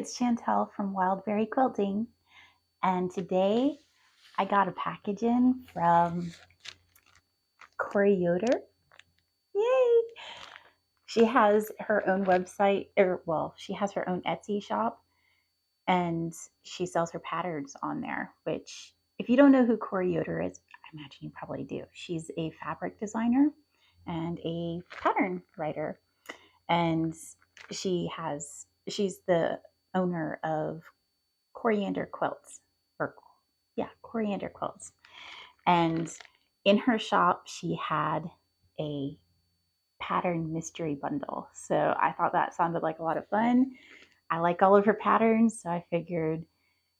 it's Chantel from Wildberry Quilting, and today I got a package in from Yoder. Yay! She has her own website, she has her own Etsy shop, and she sells her patterns on there, which, if you don't know who Yoder is, I imagine you probably do. She's a fabric designer and a pattern writer, and she's the owner of Coriander Quilts, Coriander Quilts. And in her shop, she had a pattern mystery bundle. So I thought that sounded like a lot of fun. I like all of her patterns, so I figured,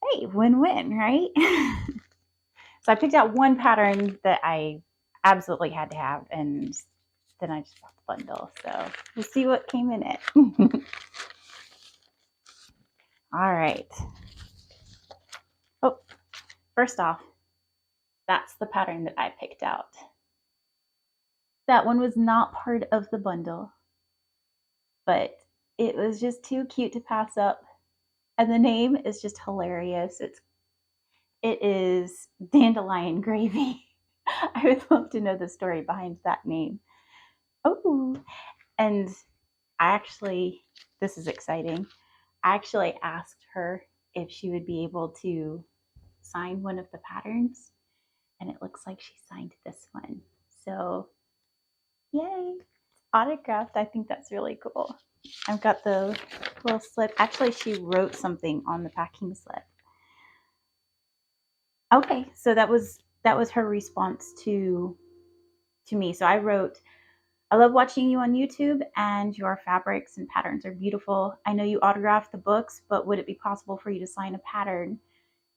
hey, win-win, right? So I picked out one pattern that I absolutely had to have, and then I just bought the bundle. So we'll see what came in it. All right. Oh, first off, that's the pattern that I picked out. That one was not part of the bundle, but it was just too cute to pass up. And the name is just hilarious. It is Dandelion Gravy. I would love to know the story behind that name. Oh, and this is exciting. I actually asked her if she would be able to sign one of the patterns, and it looks like she signed this one. So, yay! Autographed. I think that's really cool. I've got the little slip. Actually, she wrote something on the packing slip. Okay, so that was her response to me. So I wrote, I love watching you on YouTube, and your fabrics and patterns are beautiful. I know you autograph the books, but would it be possible for you to sign a pattern?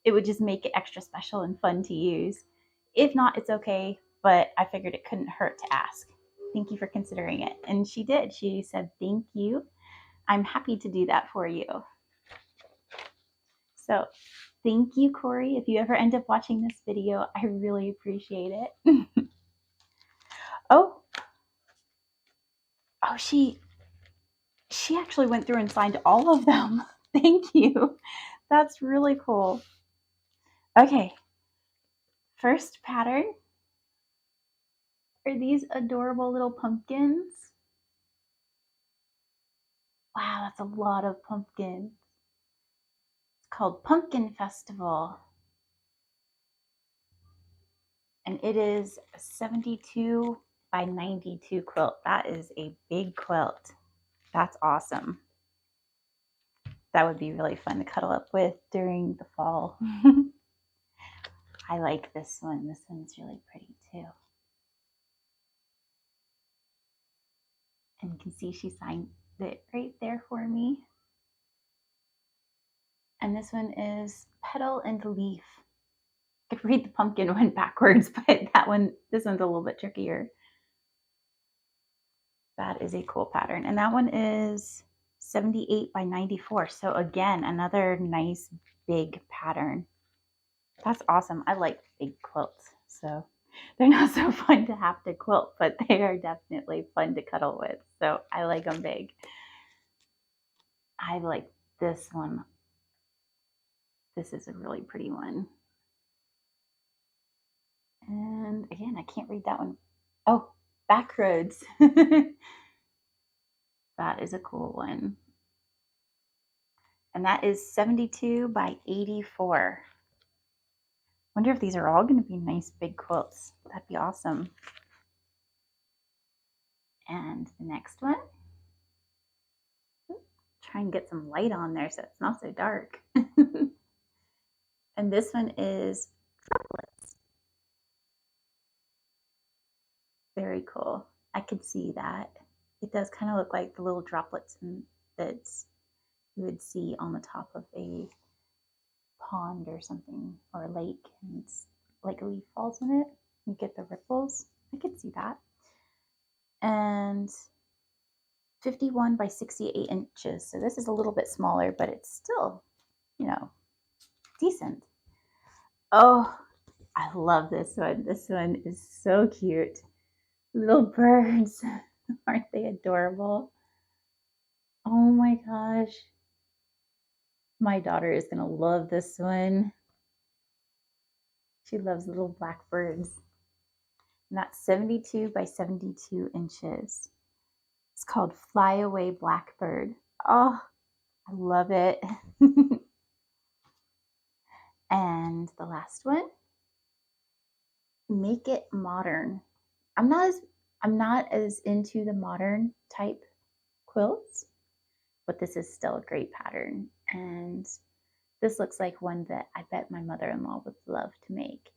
It would just make it extra special and fun to use. If not, it's okay, but I figured it couldn't hurt to ask. Thank you for considering it. And she did. She said, thank you. I'm happy to do that for you. So thank you, Corey. If you ever end up watching this video, I really appreciate it. Oh, she actually went through and signed all of them. Thank you. That's really cool. Okay. First pattern are these adorable little pumpkins. Wow, that's a lot of pumpkins. It's called Pumpkin Festival. And it is a 72 by 92 quilt. That is a big quilt. That's awesome. That would be really fun to cuddle up with during the fall. I like this one. This one's really pretty too. And you can see she signed it right there for me. And this one is Petal and Leaf. I could read the pumpkin one backwards, but this one's a little bit trickier. That is a cool pattern. And that one is 78 by 94. So again, another nice big pattern. That's awesome. I like big quilts. So they're not so fun to have to quilt, but they are definitely fun to cuddle with. So I like them big. I like this one. This is a really pretty one. And again, I can't read that one. Oh, Backroads. That is a cool one. And that is 72 by 84. Wonder if these are all going to be nice big quilts. That'd be awesome. And the next one. Try and get some light on there so it's not so dark. And this one is droplets. Very cool. I could see that. It does kind of look like the little droplets that you would see on the top of a pond or something, or a lake, and it's like a leaf falls in it. You get the ripples. I could see that. And 51 by 68 inches. So this is a little bit smaller, but it's still, decent. Oh, I love this one. This one is so cute. Little birds. Aren't they adorable? Oh my gosh. My daughter is going to love this one. She loves little blackbirds. And that's 72 by 72 inches. It's called Flyaway Blackbird. Oh, I love it. And the last one, Make It Modern. I'm not as into the modern type quilts, but this is still a great pattern. And this looks like one that I bet my mother-in-law would love to make.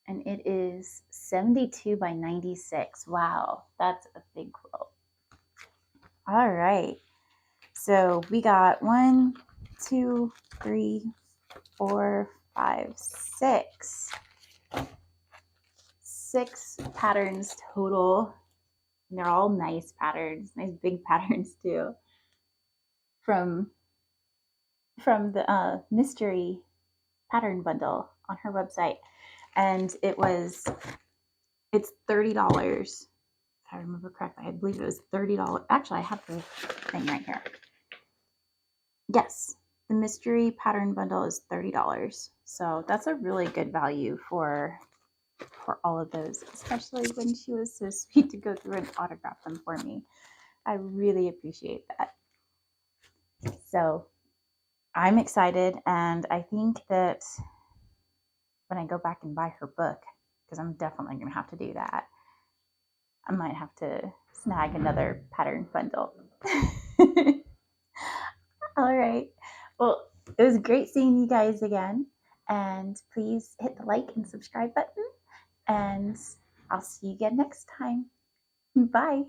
And it is 72 by 96. Wow, that's a big quilt. All right. So we got 1, 2, 3, 4, 5, 6. 6 patterns total. And they're all nice patterns, nice big patterns too. From the mystery pattern bundle on her website. And it's $30. If I remember correctly, I believe it was $30. Actually, I have the thing right here. Yes, the mystery pattern bundle is $30. So that's a really good value for all of those, especially when she was so sweet to go through and autograph them for me. I really appreciate that. So I'm excited, and I think that when I go back and buy her book, because I'm definitely going to have to do that, I might have to snag another pattern bundle. All right. Well, it was great seeing you guys again. And please hit the like and subscribe button. And I'll see you again next time. Bye.